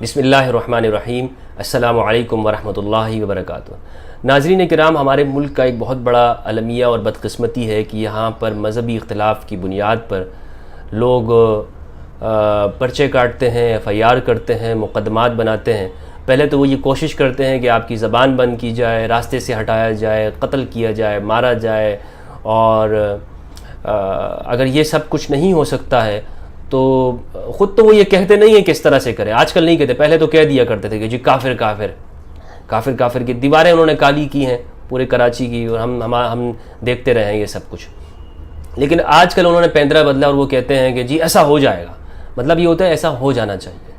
بسم اللہ الرحمن الرحیم۔ السلام علیکم ورحمۃ اللہ وبرکاتہ۔ ناظرین کرام، ہمارے ملک کا ایک بہت بڑا المیہ اور بدقسمتی ہے کہ یہاں پر مذہبی اختلاف کی بنیاد پر لوگ پرچے کاٹتے ہیں، FIR کرتے ہیں، مقدمات بناتے ہیں۔ پہلے تو وہ یہ کوشش کرتے ہیں کہ آپ کی زبان بند کی جائے، راستے سے ہٹایا جائے، قتل کیا جائے، مارا جائے، اور اگر یہ سب کچھ نہیں ہو سکتا ہے تو خود تو وہ یہ کہتے نہیں ہیں کس طرح سے کریں۔ آج کل نہیں کہتے، پہلے تو کہہ دیا کرتے تھے کہ جی کافر کافر کافر کافر کی دیواریں انہوں نے کالی کی ہیں پورے کراچی کی، اور ہم دیکھتے رہے ہیں یہ سب کچھ۔ لیکن آج کل انہوں نے پیندرا بدلا اور وہ کہتے ہیں کہ جی ایسا ہو جائے گا۔ مطلب یہ ہوتا ہے ایسا ہو جانا چاہیے،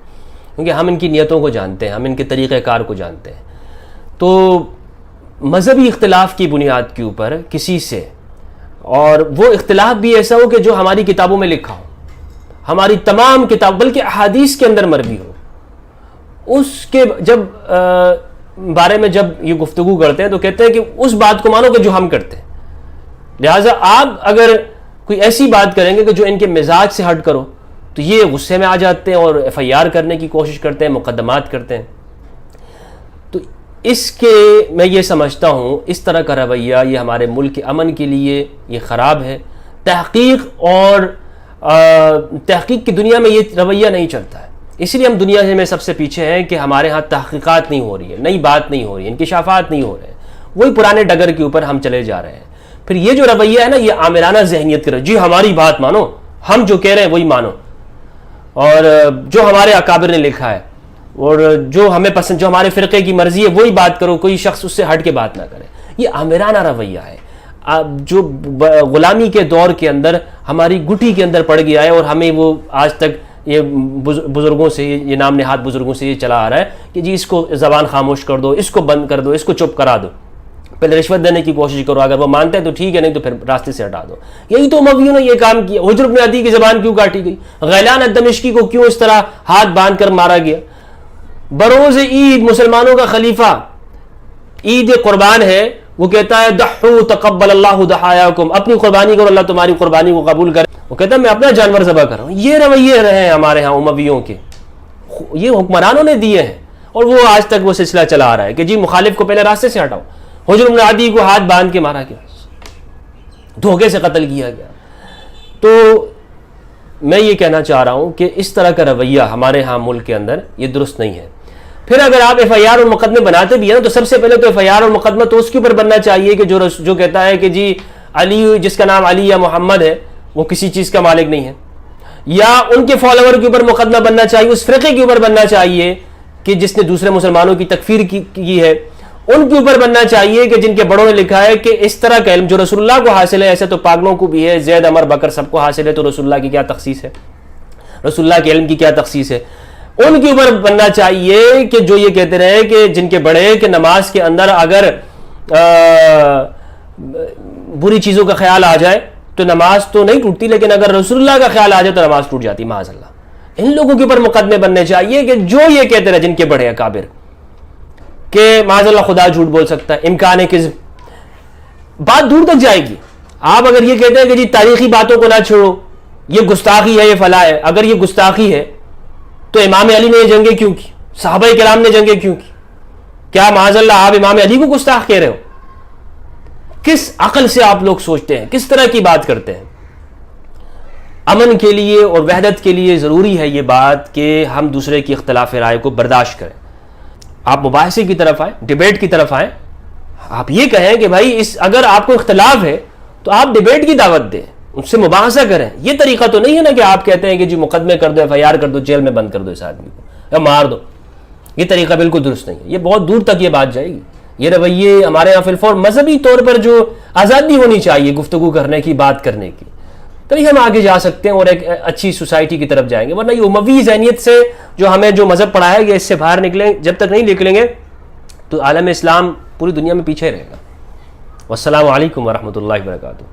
کیونکہ ہم ان کی نیتوں کو جانتے ہیں، ہم ان کے طریقہ کار کو جانتے ہیں۔ تو مذہبی اختلاف کی بنیاد کے اوپر کسی سے، اور وہ اختلاف بھی ایسا ہو کہ جو ہماری کتابوں میں لکھا ہو، ہماری تمام کتاب بلکہ احادیث کے اندر مربی ہو، اس کے جب بارے میں جب یہ گفتگو کرتے ہیں تو کہتے ہیں کہ اس بات کو مانو کہ جو ہم کرتے ہیں۔ لہٰذا آپ اگر کوئی ایسی بات کریں گے کہ جو ان کے مزاج سے ہٹ کرو تو یہ غصے میں آ جاتے ہیں اور FIR کرنے کی کوشش کرتے ہیں، مقدمات کرتے ہیں۔ تو اس کے میں یہ سمجھتا ہوں اس طرح کا رویہ یہ ہمارے ملک کے امن کے لیے یہ خراب ہے۔ تحقیق کی دنیا میں یہ رویہ نہیں چلتا ہے، اس لیے ہم دنیا میں سب سے پیچھے ہیں کہ ہمارے ہاں تحقیقات نہیں ہو رہی ہے، نئی بات نہیں ہو رہی ہے، انکشافات نہیں ہو رہے ہیں، وہی پرانے ڈگر کے اوپر ہم چلے جا رہے ہیں۔ پھر یہ جو رویہ ہے نا، یہ آمرانہ ذہنیت کا، جی ہماری بات مانو، ہم جو کہہ رہے ہیں وہی مانو، اور جو ہمارے اکابر نے لکھا ہے اور جو ہمیں پسند، جو ہمارے فرقے کی مرضی ہے وہی بات کرو، کوئی شخص اس سے ہٹ کے بات نہ کرے۔ یہ آمرانہ رویہ ہے جو غلامی کے دور کے اندر ہماری گٹھی کے اندر پڑ گیا ہے، اور ہمیں وہ آج تک یہ بزرگوں سے، یہ نام نہاد بزرگوں سے یہ چلا آ رہا ہے کہ جی اس کو زبان خاموش کر دو، اس کو بند کر دو، اس کو چپ کرا دو، پہلے رشوت دینے کی کوشش کرو، اگر وہ مانتے ہیں تو ٹھیک ہے، نہیں تو پھر راستے سے ہٹا دو۔ یہی تو امویوں نے یہ کام کیا۔ حجر بن عدی کی زبان کیوں کاٹی گئی؟ غیلان الدمشقی کو کیوں اس طرح ہاتھ باندھ کر مارا گیا؟ بروز عید مسلمانوں کا خلیفہ، عید قربان ہے، وہ کہتا ہے دحو تقبل اللہ دحایاکم، اپنی قربانی کرو، اللہ تمہاری قربانی کو قبول کرے۔ وہ کہتا ہے میں اپنا جانور ذبح کر رہا ہوں۔ یہ رویے رہے ہیں ہمارے ہاں امویوں کے، یہ حکمرانوں نے دیے ہیں، اور وہ آج تک وہ سلسلہ چلا آ رہا ہے کہ جی مخالف کو پہلے راستے سے ہٹاؤ۔ حجر بن عدی کو ہاتھ باندھ کے مارا گیا، دھوکے سے قتل کیا گیا۔ تو میں یہ کہنا چاہ رہا ہوں کہ اس طرح کا رویہ ہمارے ہاں ملک کے اندر یہ درست نہیں ہے۔ پھر اگر آپ FIR اور مقدمے بناتے بھی ہیں نا، تو سب سے پہلے تو FIR اور مقدمہ تو اس کے اوپر بننا چاہیے کہ جو کہتا ہے کہ جی علی، جس کا نام علی یا محمد ہے، وہ کسی چیز کا مالک نہیں ہے، یا ان کے فالوور کے اوپر مقدمہ بننا چاہیے، اس فرقے کے اوپر بننا چاہیے کہ جس نے دوسرے مسلمانوں کی تکفیر کی ہے، ان کے اوپر بننا چاہیے کہ جن کے بڑوں نے لکھا ہے کہ اس طرح کا علم جو رسول اللہ کو حاصل ہے، ایسے تو پاگلوں کو بھی ہے، زید، عمر، بکر سب کو حاصل ہے، تو رسول اللہ کی کیا تخصیص ہے، رسول اللہ کے علم کی کیا تخصیص ہے۔ ان کے اوپر بننا چاہیے کہ جو یہ کہتے رہے کہ جن کے بڑے کہ نماز کے اندر اگر بری چیزوں کا خیال آ جائے تو نماز تو نہیں ٹوٹتی، لیکن اگر رسول اللہ کا خیال آ جائے تو نماز ٹوٹ جاتی، معاذ اللہ۔ ان لوگوں کے اوپر مقدمے بننے چاہیے کہ جو یہ کہتے رہے، جن کے بڑے اکابر، کہ معاذ اللہ خدا جھوٹ بول سکتا ہے، امکان کذب، بات دور تک جائے گی۔ آپ اگر یہ کہتے ہیں کہ جی تاریخی باتوں کو نہ چھوڑو، یہ گستاخی ہے، یہ فلاح ہے، اگر یہ گستاخی ہے تو امام علی نے یہ جنگیں کیوں کی؟ صحابہ کرام نے جنگیں کیوں کی؟ کیا معاذ اللہ آپ امام علی کو گستاخ کہہ رہے ہو؟ کس عقل سے آپ لوگ سوچتے ہیں؟ کس طرح کی بات کرتے ہیں؟ امن کے لیے اور وحدت کے لیے ضروری ہے یہ بات کہ ہم دوسرے کی اختلاف رائے کو برداشت کریں۔ آپ مباحثے کی طرف آئیں، ڈیبیٹ کی طرف آئیں، آپ یہ کہیں کہ بھائی اگر آپ کو اختلاف ہے تو آپ ڈیبیٹ کی دعوت دیں، ان سے مباحثہ کریں۔ یہ طریقہ تو نہیں ہے نا کہ آپ کہتے ہیں کہ جی مقدمے کر دو، FIR کر دو، جیل میں بند کر دو اس آدمی کو یا مار دو۔ یہ طریقہ بالکل درست نہیں ہے، یہ بہت دور تک یہ بات جائے گی۔ یہ رویے ہمارے یہاں فی الفور مذہبی طور پر جو آزادی ہونی چاہیے گفتگو کرنے کی، بات کرنے کی، تبھی ہم آگے جا سکتے ہیں اور ایک اچھی سوسائٹی کی طرف جائیں گے۔ ورنہ یہ اموی ذہنیت سے جو ہمیں جو مذہب پڑھایا گیا، اس سے باہر نکلیں، جب تک نہیں نکلیں گے تو عالم اسلام پوری دنیا میں پیچھے رہے گا۔ والسلام علیکم ورحمۃ اللہ وبرکاتہ۔